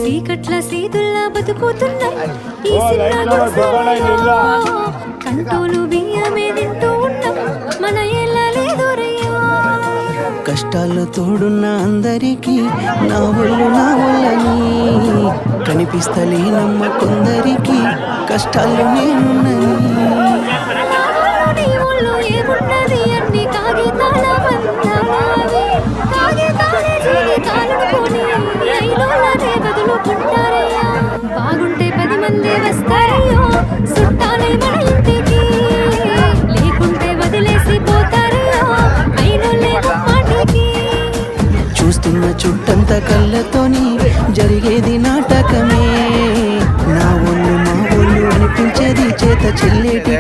సీకట్ల సీదుల్లా బతుకుతున్నాం ఈ సినిమా కంటోలు బియ్యమే తింటూ ఉన్నాం మన ఎలా లేదోరయ్యా కష్టాల్లో తోడున్న అందరికీ నా ఒళ్ళని కనిపిస్తలేనమ్మ కొందరికి కష్టాల్లో నేనున్నని ఏమున్నది అన్ని కాగితాల బంధాలే కాగితాలే జీవితాలనుకొని ఐలోలనే బదులుకుంటారయ్యా బాగుంటే 10 మంది వస్తారయ్యో చుట్టాలే మన ఇంటికి లేకుంటే వదిలేసి పోతారయ్యో ఐలోలే మాటికి చూస్తున్న చుట్టంత కళ్ళతోని జరిగేది నాటకమే నా ఒళ్ళు మా ఒళ్ళు అనిపించేది చేత చెల్లేటి